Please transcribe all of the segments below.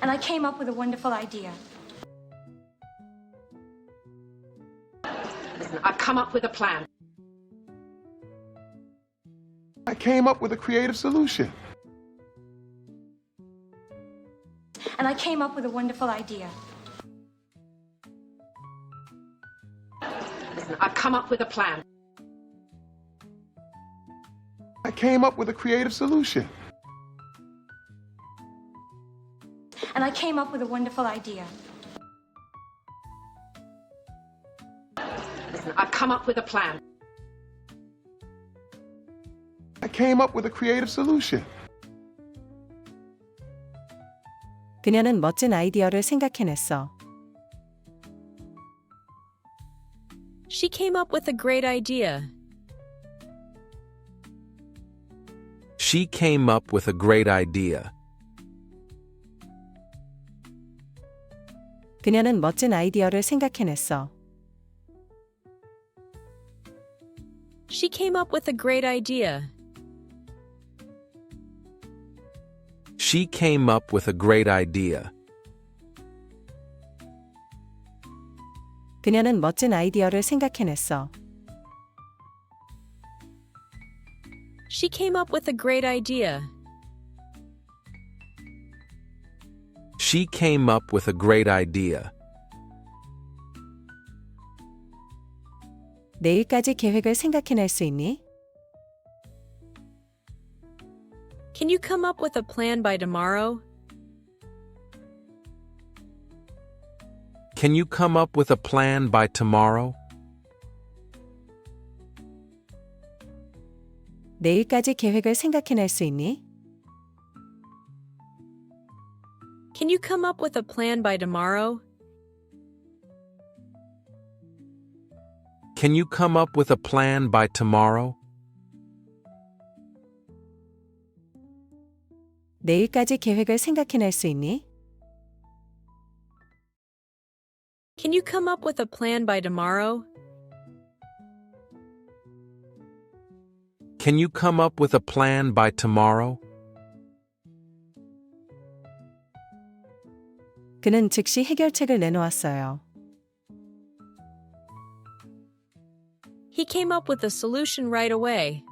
And I came up with a wonderful idea. Listen, I've come up with a plan. I came up with a creative solution. And I came up with a wonderful idea. Listen, I've come up with a plan. I came up with a creative solution. And I came up with a wonderful idea. Listen, I've come up with a plan. I came up with a creative solution. 그녀는 멋진 아이디어를 생각해냈어. She came up with a great idea. She came up with a great idea. 그녀는 멋진 아이디어를 생각해냈어. She came up with a great idea. She came up with a great idea. 그녀는 멋진 아이디어를 생각해냈어. She came up with a great idea. She came up with a great idea. 내일까지 계획을 생각해낼 수 있니? Can you come up with a plan by tomorrow? Can you come up with a plan by tomorrow? 내일까지 계획을 생각해낼 수 있니? Can you come up with a plan by tomorrow? Can you come up with a plan by tomorrow? 내일까지 계획을 생각해낼 수 있니? Can you come up with a plan by tomorrow? Can you come up with a plan by tomorrow? 그는 즉시 해결책을 내놓았어요. He came up with a solution right away.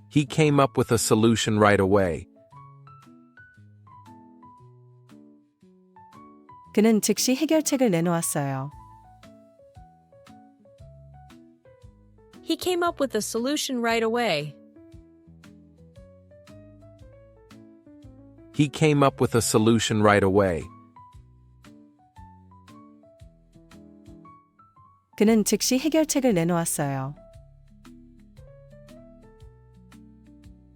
He came up with a solution right away. 그는 즉시 해결책을 내놓았어요. He came up with a solution right away. He came up with a solution right away. 그는 즉시 해결책을 내놓았어요.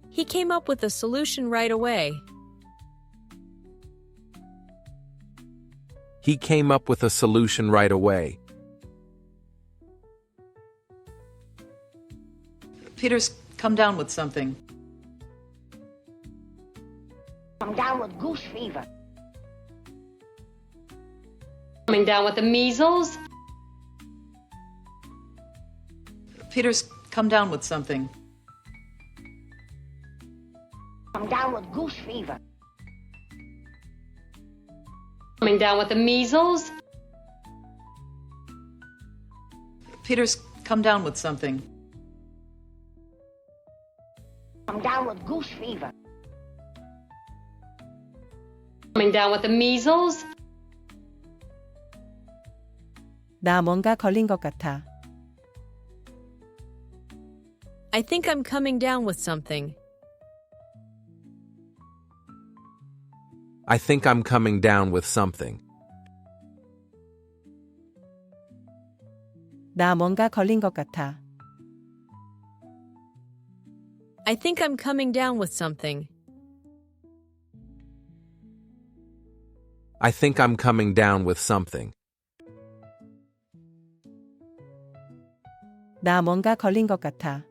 He came up with a solution right away. He came up with a solution right away. Peter's come down with something. I'm down with goose fever. Coming down with the measles. Peter's come down with something. I'm down with goose fever. Coming down with the measles. Peter's come down with something. I'm down with goose fever. Coming down with the measles. 나 뭔가 걸린 것 같아. I think I'm coming down with something. I think I'm coming down with something. 나 뭔가 걸린 것 같아. I think I'm coming down with something. I think I'm coming down with something. 나 뭔가 걸린 것 같아.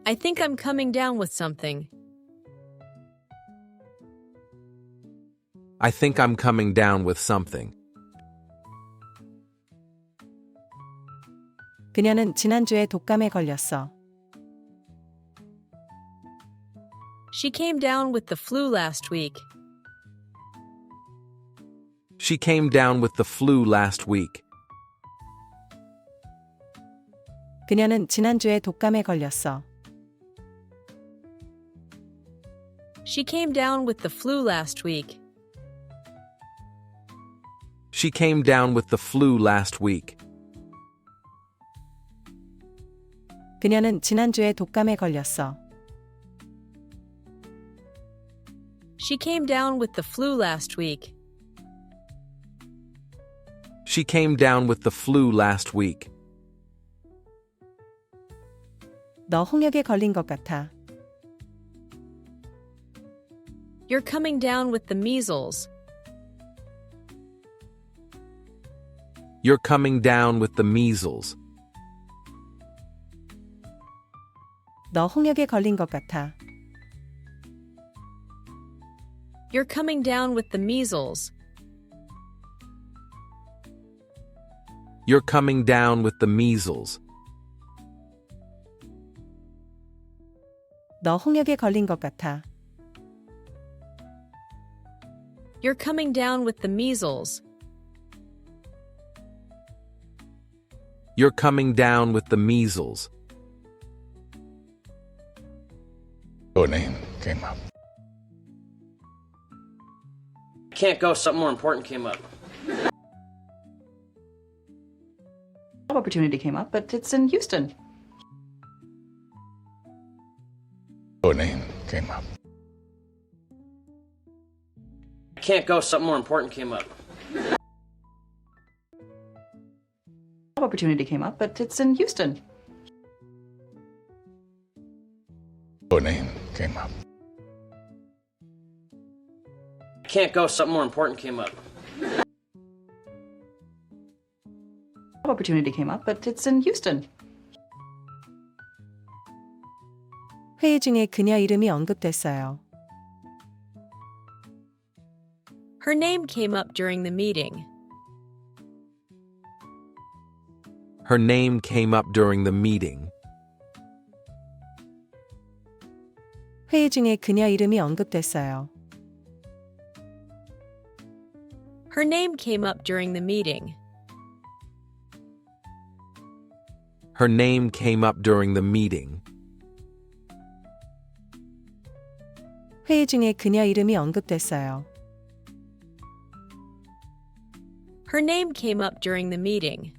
I think I'm coming down with something. I think I'm coming down with something. 그녀는 지난주에 독감에 걸렸어. She came down with the flu last week. She came down with the flu last week. 그녀는 지난주에 독감에 걸렸어. She came down with the flu last week. She came down with the flu last week. 그녀는 지난주에 독감에 걸렸어. She came down with the flu last week. She came down with the flu last week. 너 홍역에 걸린 것 같아. You're coming down with the measles. You're coming down with the measles. 너 홍역에 걸린 것 같아. You're coming down with the measles. You're coming down with the measles. 너 홍역에 걸린 것 같아. You're coming down with the measles. You're coming down with the measles. Your name came up. Can't go, something more important came up. Job opportunity came up, but it's in Houston. Your name came up. Can't go, something more important came up. Job opportunity came up, but it's in Houston. Your name came up. Can't go, something more important came up. Job opportunity came up, but it's in Houston. 회의 중에 그녀 이름이 언급됐어요. Her name came up during the meeting. Her name came up during the meeting. 회의 중에 그녀 이름이 언급됐어요. Her name came up during the meeting. Her name came up during the meeting. 회의 중에 그녀 이름이 언급됐어요. Her name came up during the meeting.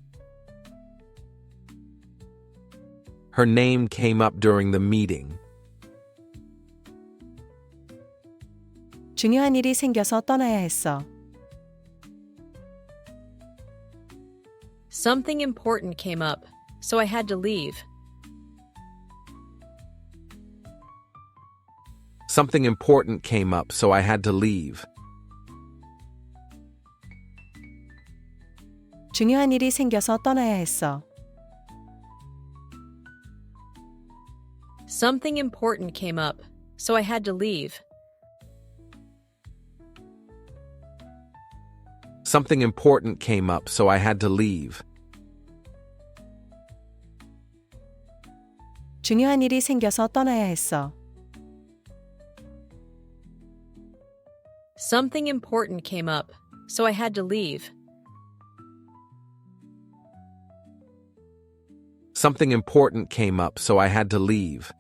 Her name came up during the meeting. 중요한 일이 생겨서 떠나야 했어. Something important came up, so I had to leave. Something important came up, so I had to leave. 중요한 일이 생겨서 떠나야 했어. Something important came up, so I had to leave. Something important came up, so I had to leave. 중요한 일이 생겨서 떠나야 했어. Something important came up, so I had to leave. Something important came up, so I had to leave.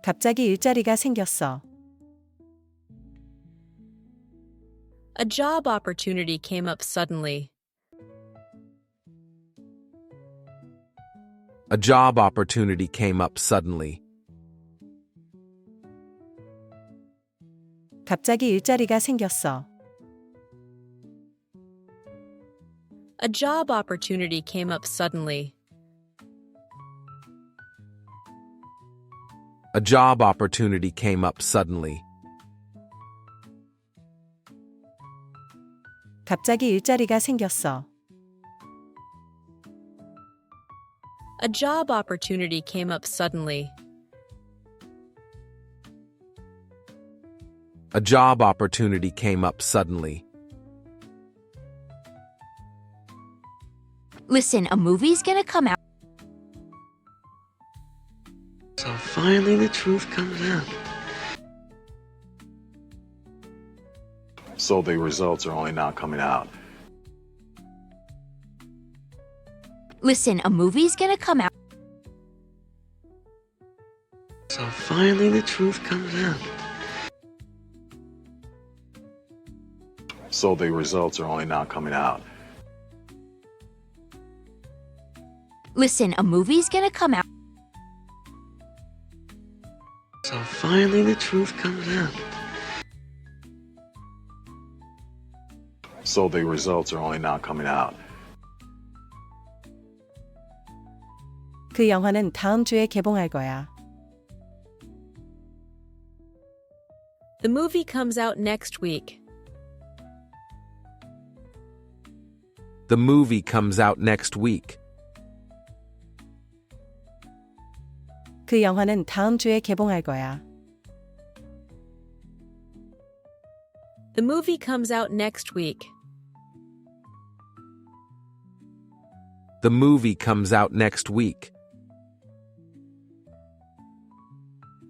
갑자기 일자리가 생겼어. A job opportunity came up suddenly. A job opportunity came up suddenly. 갑자기 일자리가 생겼어. A job opportunity came up suddenly. A job opportunity came up suddenly. 갑자기 일자리가 생겼어. A job opportunity came up suddenly. A job opportunity came up suddenly. Listen, a movie's gonna come out. So finally the truth comes out. So the results are only now coming out. Listen, a movie's gonna come out. So finally the truth comes out. So the results are only now coming out. Listen, a movie's gonna come out. So finally the truth comes out. So the results are only now coming out. 그 영화는 다음 주에 개봉할 거야. The movie comes out next week. The movie comes out next week. 그 영화는 다음 주에 개봉할 거야. The movie comes out next week. The movie comes out next week.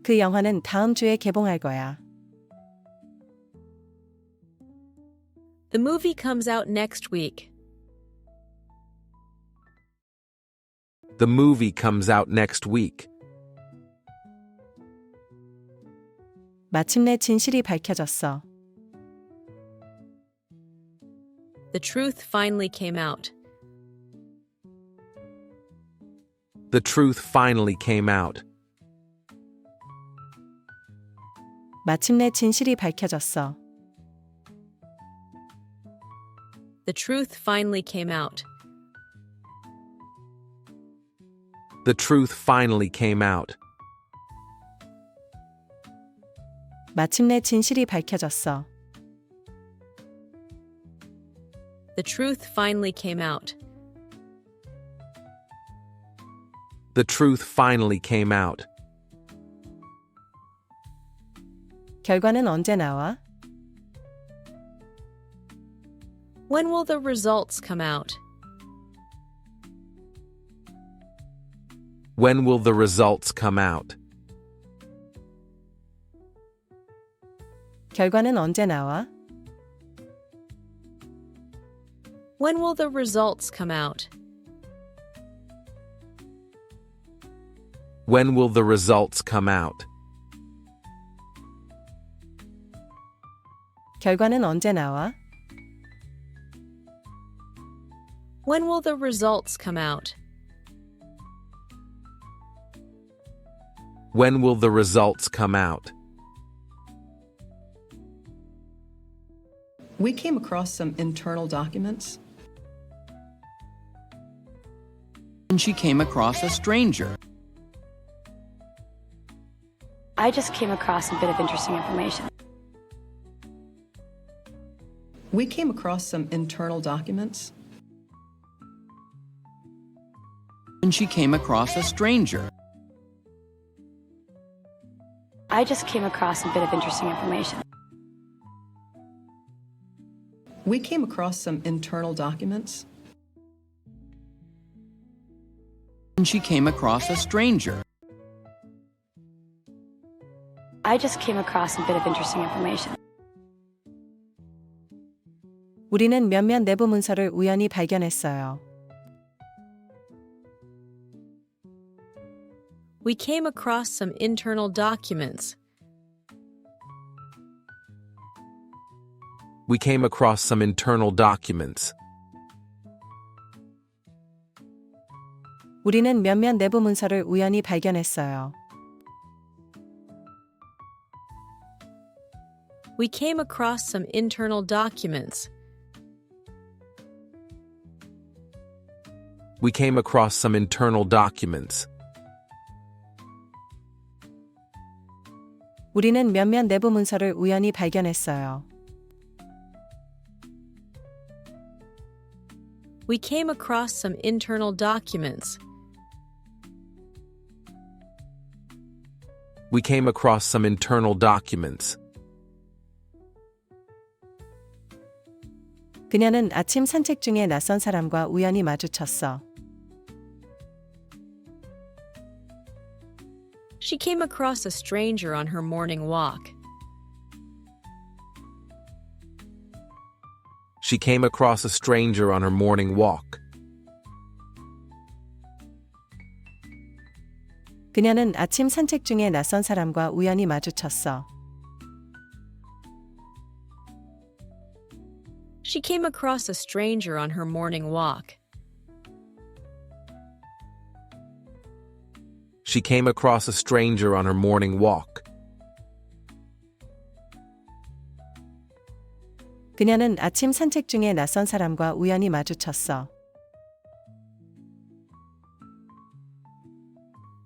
그 영화는 다음 주에 개봉할 거야. The movie comes out next week. The movie comes out next week. 마침내 진실이 밝혀졌어. The truth finally came out. The truth finally came out. 마침내 진실이 밝혀졌어. The truth finally came out. The truth finally came out. 마침내 진실이 밝혀졌어. The truth finally came out. The truth finally came out. 결과는 언제 나와? When will the results come out? When will the results come out? 결과는 언제 나와? When will the results come out? When will the results come out? 결과는 언제 나와? When will the results come out? When will the results come out? We came across some internal documents. And she came across a stranger. I just came across a bit of interesting information. We came across some internal documents. And she came across a stranger. I just came across a bit of interesting information. We came across some internal documents. And she came across a stranger. I just came across a bit of interesting information. 우리는 몇몇 내부 문서를 우연히 발견했어요. We came across some internal documents. We came across some internal documents. 우리는 몇몇 내부 문서를 우연히 발견했어요. We came across some internal documents. We came across some internal documents. 우리는 몇몇 내부 문서를 우연히 발견했어요. We came across some internal documents. We came across some internal documents. 그녀는 아침 산책 중에 낯선 사람과 우연히 마주쳤어. She came across a stranger on her morning walk. She came across a stranger on her morning walk. 그녀는 아침 산책 중에 낯선 사람과 우연히 마주쳤어. She came across a stranger on her morning walk. She came across a stranger on her morning walk. 그녀는 아침 산책 중에 낯선 사람과 우연히 마주쳤어.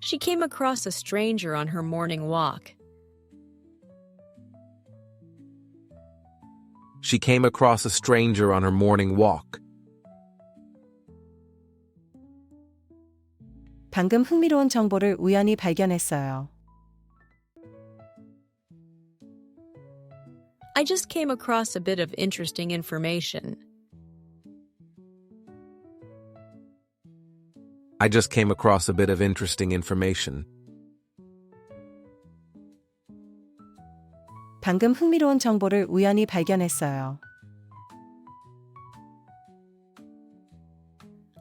She came across a stranger on her morning walk. She came across a stranger on her morning walk. 방금 흥미로운 정보를 우연히 발견했어요. I just came across a bit of interesting information. I just came across a bit of interesting information. 방금 흥미로운 정보를 우연히 발견했어요.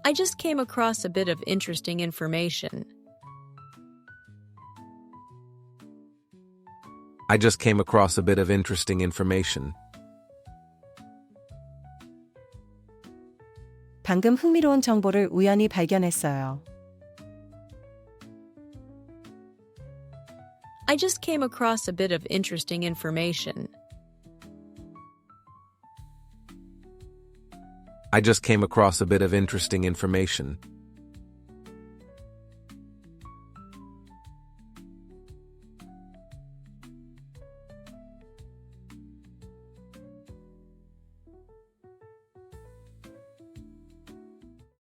I just came across a bit of interesting information. I just came across a bit of interesting information. 방금 흥미로운 정보를 우연히 발견했어요. I just came across a bit of interesting information. I just came across a bit of interesting information.